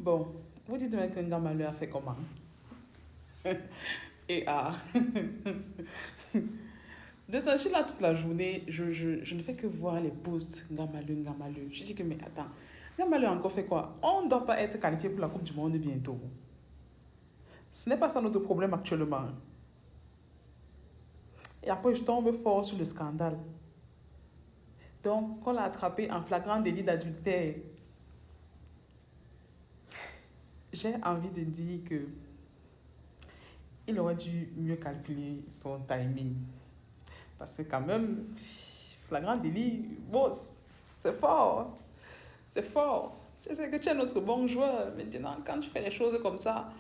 Bon, vous dites-moi qu'un gars malheur a fait comment? Et ah, de toute façon, je suis là toute la journée, je ne fais que voir les posts, gars malheur, gars malheur. Je dis que, mais attends, gars malheur a encore fait quoi? On ne doit pas être qualifié pour la Coupe du Monde bientôt. Ce n'est pas ça notre problème actuellement. Et après, je tombe fort sur le scandale. Donc, on l'a attrapé en flagrant délit d'adultère. J'ai envie de dire que il aurait dû mieux calculer son timing. Parce que quand même, flagrant délit, boss, c'est fort. C'est fort. Je sais que tu es notre bon joueur. Maintenant, quand tu fais les choses comme ça,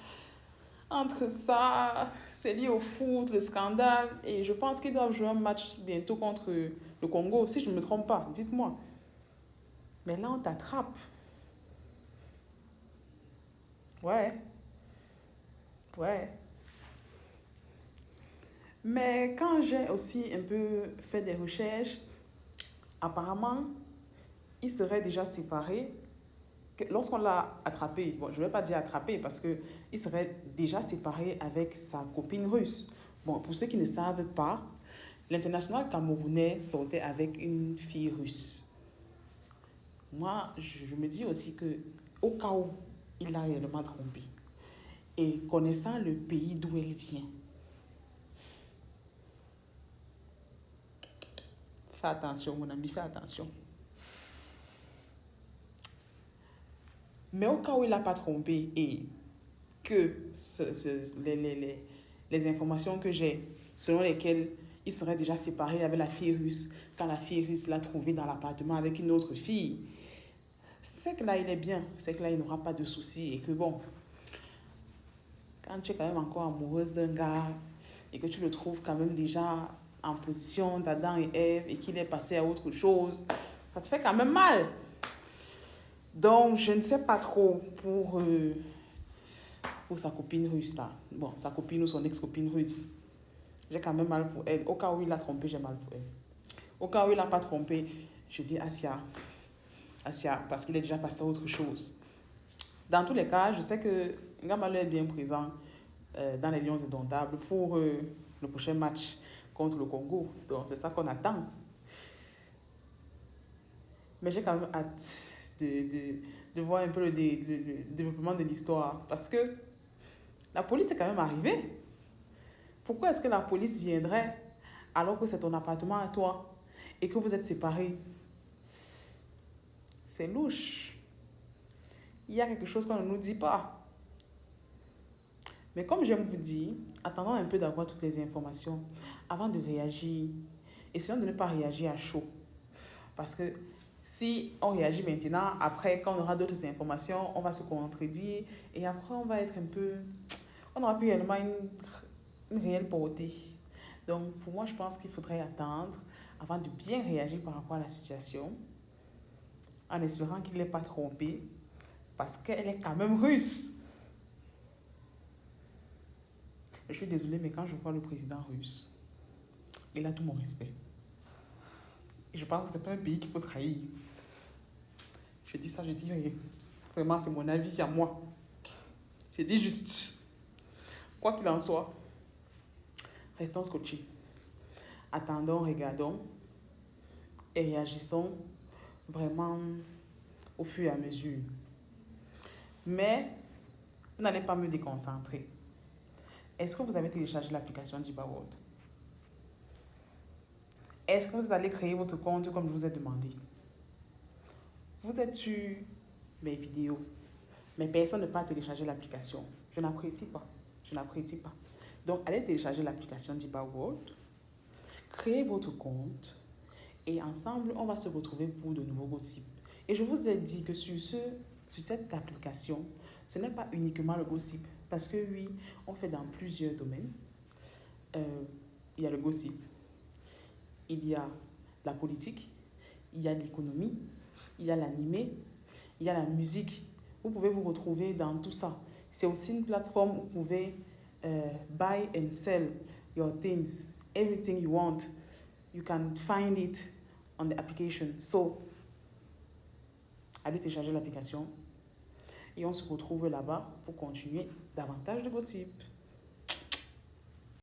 entre ça, c'est lié au foot, le scandale, et je pense qu'ils doivent jouer un match bientôt contre le Congo, si je ne me trompe pas, dites-moi. Mais là, on t'attrape. Ouais, ouais. Mais quand j'ai aussi un peu fait des recherches, apparemment, ils seraient déjà séparés. Lorsqu'on l'a attrapé, bon, je ne vais pas dire attrapé parce qu'il serait déjà séparé avec sa copine russe. Bon, pour ceux qui ne savent pas, l'international camerounais sortait avec une fille russe. Moi, je me dis aussi que au cas où il a réellement trompé et connaissant le pays d'où elle vient, fais attention, mon ami, fais attention. Mais au cas où il n'a pas trompé et que les informations que j'ai, selon lesquelles il serait déjà séparé avec la fille russe, quand la fille russe l'a trouvé dans l'appartement avec une autre fille, c'est que là, il est bien, c'est que là, il n'aura pas de soucis et que bon, quand tu es quand même encore amoureuse d'un gars et que tu le trouves quand même déjà en position d'Adam et Ève et qu'il est passé à autre chose, ça te fait quand même mal. Donc, je ne sais pas trop pour sa copine russe là. Bon, sa copine ou son ex-copine russe. J'ai quand même mal pour elle. Au cas où il l'a trompé, j'ai mal pour elle. Au cas où il l'a pas trompé, je dis Asia. Asia, parce qu'il est déjà passé à autre chose. Dans tous les cas, je sais que Ngamalo est bien présent dans les Lions indomptables pour le prochain match contre le Congo. Donc, c'est ça qu'on attend. Mais j'ai quand même hâte de voir un peu le développement de l'histoire. Parce que la police est quand même arrivée. Pourquoi est-ce que la police viendrait alors que c'est ton appartement à toi et que vous êtes séparés? C'est louche. Il y a quelque chose qu'on ne nous dit pas. Mais comme j'aime vous dire, attendons un peu d'avoir toutes les informations avant de réagir. Essayons de ne pas réagir à chaud. Parce que si on réagit maintenant, après, quand on aura d'autres informations, on va se contredire et après, on va être un peu... On n'aura plus réellement une réelle portée. Donc, pour moi, je pense qu'il faudrait attendre avant de bien réagir par rapport à la situation, en espérant qu'il ne l'ait pas trompé, parce qu'elle est quand même russe. Je suis désolée, mais quand je vois le président russe, il a tout mon respect. Et je pense que ce n'est pas un pays qu'il faut trahir. Je dis ça, je dis rien. Vraiment, c'est mon avis à moi. Je dis juste, quoi qu'il en soit, restons scotchés. Attendons, regardons et réagissons vraiment au fur et à mesure. Mais vous n'allez pas me déconcentrer. Est-ce que vous avez téléchargé l'application d'Iba World? Est-ce que vous allez créer votre compte comme je vous ai demandé? Vous êtes sur mes vidéos, mais personne ne peut télécharger l'application. Je n'apprécie pas. Je n'apprécie pas. Donc, allez télécharger l'application d'Iba World, créez votre compte et ensemble, on va se retrouver pour de nouveaux gossips. Et je vous ai dit que sur cette application, ce n'est pas uniquement le gossip. Parce que oui, on fait dans plusieurs domaines. Il y a le gossip, il y a la politique, il y a l'économie, il y a l'animé, il y a la musique. Vous pouvez vous retrouver dans tout ça. C'est aussi une plateforme où vous pouvez buy and sell your things. Everything you want, you can find it on the application. So, allez télécharger l'application et on se retrouve là-bas pour continuer davantage de gossip.